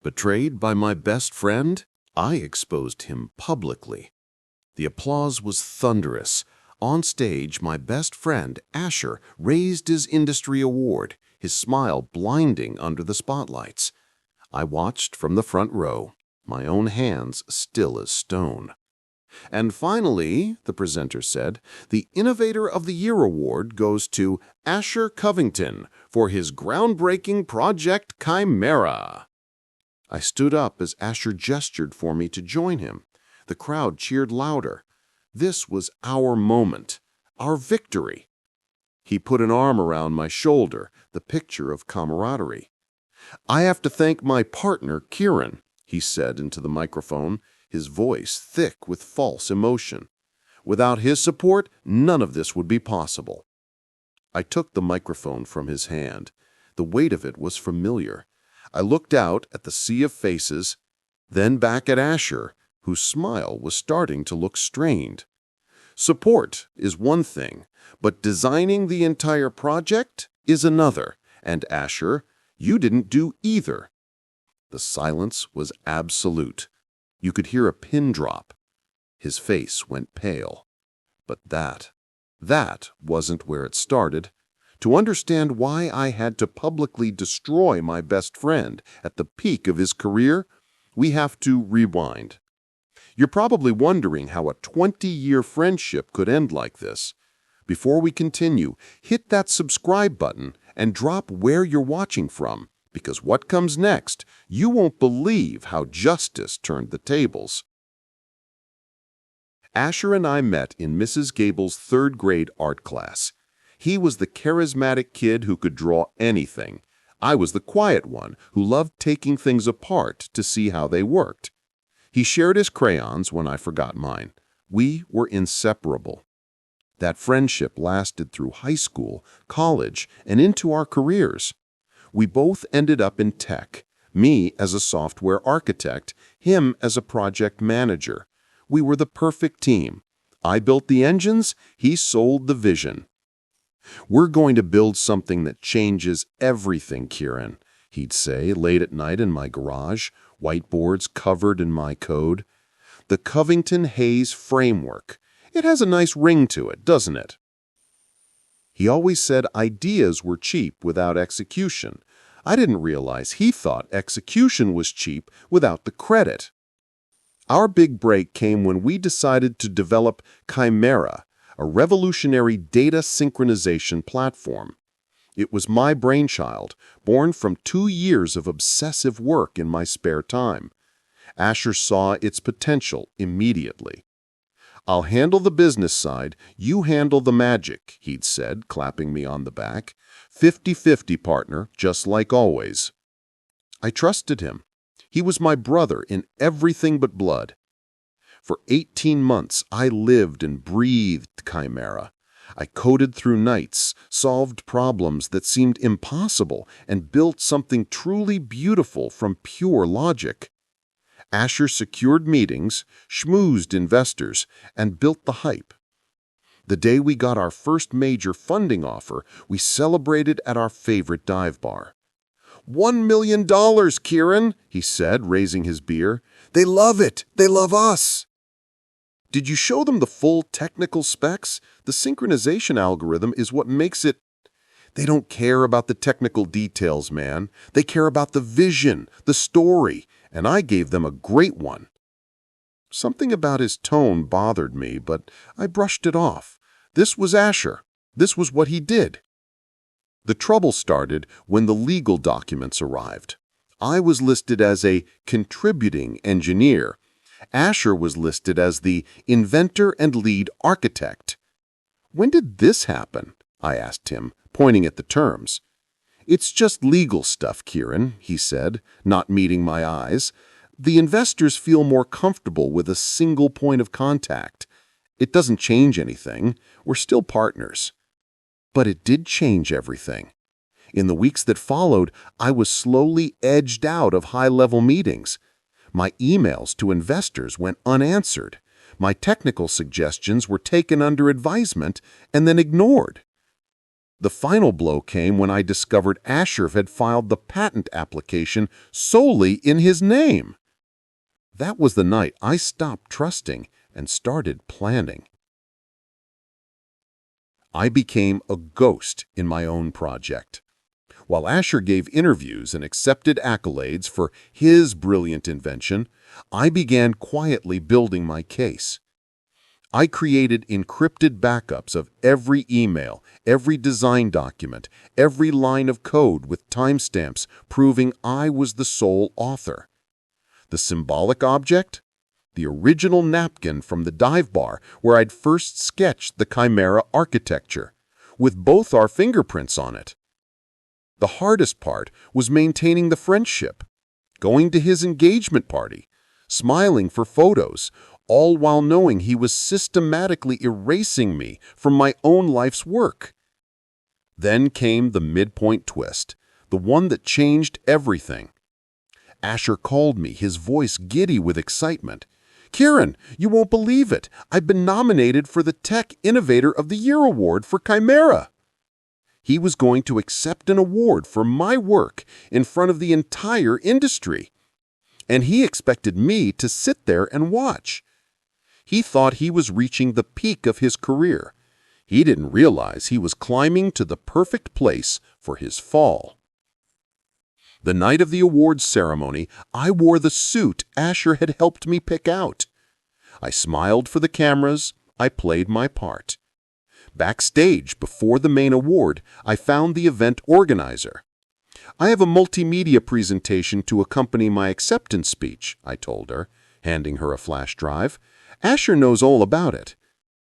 Betrayed by my best friend? I exposed him publicly. The applause was thunderous. On stage, my best friend, Asher, raised his industry award, his smile blinding under the spotlights. I watched from the front row, my own hands still as stone. And finally, the presenter said, the Innovator of the Year award goes to Asher Covington for his groundbreaking Project Chimera. I stood up as Asher gestured for me to join him. The crowd cheered louder. This was our moment, our victory. He put an arm around my shoulder, the picture of camaraderie. I have to thank my partner, Kieran, he said into the microphone, his voice thick with false emotion. Without his support, none of this would be possible. I took the microphone from his hand. The weight of it was familiar. I looked out at the sea of faces, then back at Asher, whose smile was starting to look strained. Support is one thing, but designing the entire project is another. And Asher, you didn't do either. The silence was absolute. You could hear a pin drop. His face went pale. But that wasn't where it started. To understand why I had to publicly destroy my best friend at the peak of his career, we have to rewind. You're probably wondering how a 20-year friendship could end like this. Before we continue, hit that subscribe button and drop where you're watching from, because what comes next, you won't believe how justice turned the tables. Asher and I met in Mrs. Gable's third-grade art class. He was the charismatic kid who could draw anything. I was the quiet one who loved taking things apart to see how they worked. He shared his crayons when I forgot mine. We were inseparable. That friendship lasted through high school, college, and into our careers. We both ended up in tech, me as a software architect, him as a project manager. We were the perfect team. I built the engines, he sold the vision. We're going to build something that changes everything, Kieran, he'd say late at night in my garage, whiteboards covered in my code. The Covington Hayes framework. It has a nice ring to it, doesn't it? He always said ideas were cheap without execution. I didn't realize he thought execution was cheap without the credit. Our big break came when we decided to develop Chimera, a revolutionary data synchronization platform. It was my brainchild, born from 2 years of obsessive work in my spare time. Asher saw its potential immediately. I'll handle the business side, you handle the magic, he'd said, clapping me on the back. 50-50, partner, just like always. I trusted him. He was my brother in everything but blood. For 18 months, I lived and breathed Chimera. I coded through nights, solved problems that seemed impossible, and built something truly beautiful from pure logic. Asher secured meetings, schmoozed investors, and built the hype. The day we got our first major funding offer, we celebrated at our favorite dive bar. $1 million, Kieran, he said, raising his beer. They love it. They love us. Did you show them the full technical specs? The synchronization algorithm is what makes it... They don't care about the technical details, man. They care about the vision, the story, and I gave them a great one. Something about his tone bothered me, but I brushed it off. This was Asher. This was what he did. The trouble started when the legal documents arrived. I was listed as a contributing engineer. Asher was listed as the inventor and lead architect. When did this happen? I asked him, pointing at the terms. It's just legal stuff, Kieran, he said, not meeting my eyes. The investors feel more comfortable with a single point of contact. It doesn't change anything. We're still partners. But it did change everything. In the weeks that followed, I was slowly edged out of high-level meetings. My emails to investors went unanswered. My technical suggestions were taken under advisement and then ignored. The final blow came when I discovered Asher had filed the patent application solely in his name. That was the night I stopped trusting and started planning. I became a ghost in my own project. While Asher gave interviews and accepted accolades for his brilliant invention, I began quietly building my case. I created encrypted backups of every email, every design document, every line of code with timestamps proving I was the sole author. The symbolic object? The original napkin from the dive bar where I'd first sketched the Chimera architecture, with both our fingerprints on it. The hardest part was maintaining the friendship, going to his engagement party, smiling for photos, all while knowing he was systematically erasing me from my own life's work. Then came the midpoint twist, the one that changed everything. Asher called me, his voice giddy with excitement. "Kieran, you won't believe it. I've been nominated for the Tech Innovator of the Year award for Chimera." He was going to accept an award for my work in front of the entire industry. And he expected me to sit there and watch. He thought he was reaching the peak of his career. He didn't realize he was climbing to the perfect place for his fall. The night of the awards ceremony, I wore the suit Asher had helped me pick out. I smiled for the cameras. I played my part. Backstage, before the main award, I found the event organizer. "I have a multimedia presentation to accompany my acceptance speech," I told her, handing her a flash drive. "Asher knows all about it."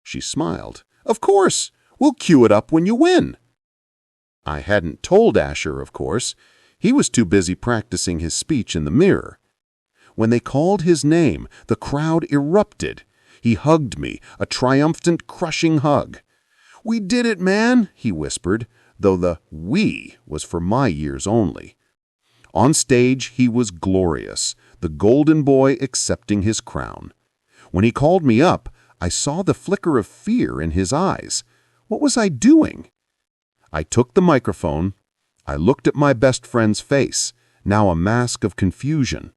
She smiled. "Of course, we'll cue it up when you win." I hadn't told Asher, of course. He was too busy practicing his speech in the mirror. When they called his name, the crowd erupted. He hugged me, a triumphant, crushing hug. "We did it, man," he whispered, though the "we" was for my ears only. On stage, he was glorious, the golden boy accepting his crown. When he called me up, I saw the flicker of fear in his eyes. What was I doing? I took the microphone. I looked at my best friend's face, now a mask of confusion.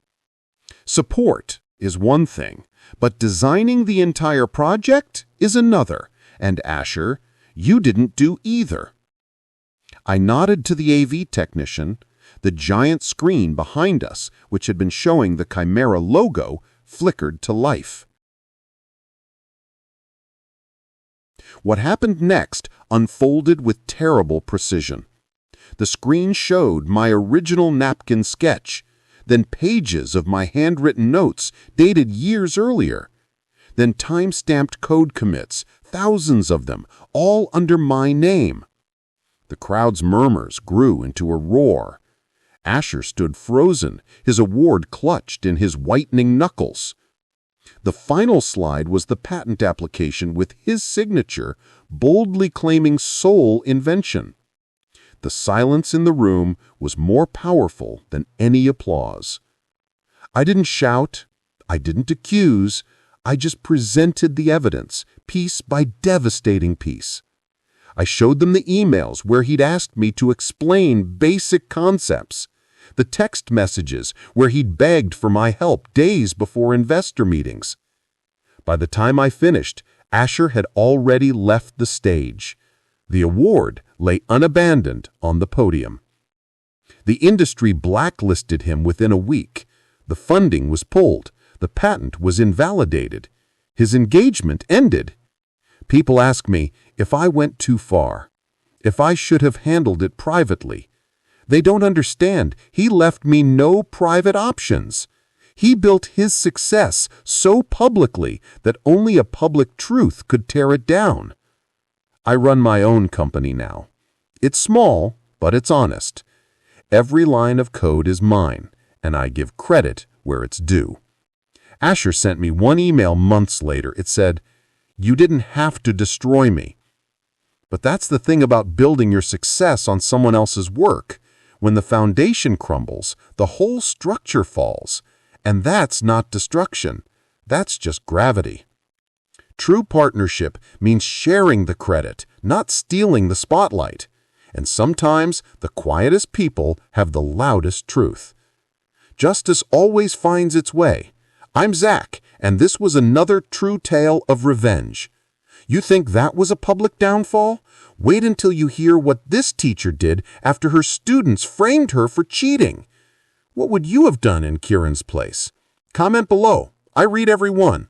Support is one thing, but designing the entire project is another, and Asher, you didn't do either. I nodded to the AV technician. The giant screen behind us, which had been showing the Chimera logo, flickered to life. What happened next unfolded with terrible precision. The screen showed my original napkin sketch, then pages of my handwritten notes dated years earlier, then time-stamped code commits, thousands of them, all under my name. The crowd's murmurs grew into a roar. Asher stood frozen, his award clutched in his whitening knuckles. The final slide was the patent application with his signature, boldly claiming sole invention. The silence in the room was more powerful than any applause. I didn't shout. I didn't accuse. I just presented the evidence, piece by devastating piece. I showed them the emails where he'd asked me to explain basic concepts, the text messages where he'd begged for my help days before investor meetings. By the time I finished, Asher had already left the stage. The award lay unabandoned on the podium. The industry blacklisted him within a week. The funding was pulled. The patent was invalidated. His engagement ended. People ask me if I went too far, if I should have handled it privately. They don't understand. He left me no private options. He built his success so publicly that only a public truth could tear it down. I run my own company now. It's small, but it's honest. Every line of code is mine, and I give credit where it's due. Asher sent me one email months later. It said, "You didn't have to destroy me." But that's the thing about building your success on someone else's work. When the foundation crumbles, the whole structure falls. And that's not destruction. That's just gravity. True partnership means sharing the credit, not stealing the spotlight. And sometimes the quietest people have the loudest truth. Justice always finds its way. I'm Zach, and this was another true tale of revenge. You think that was a public downfall? Wait until you hear what this teacher did after her students framed her for cheating. What would you have done in Kieran's place? Comment below. I read every one.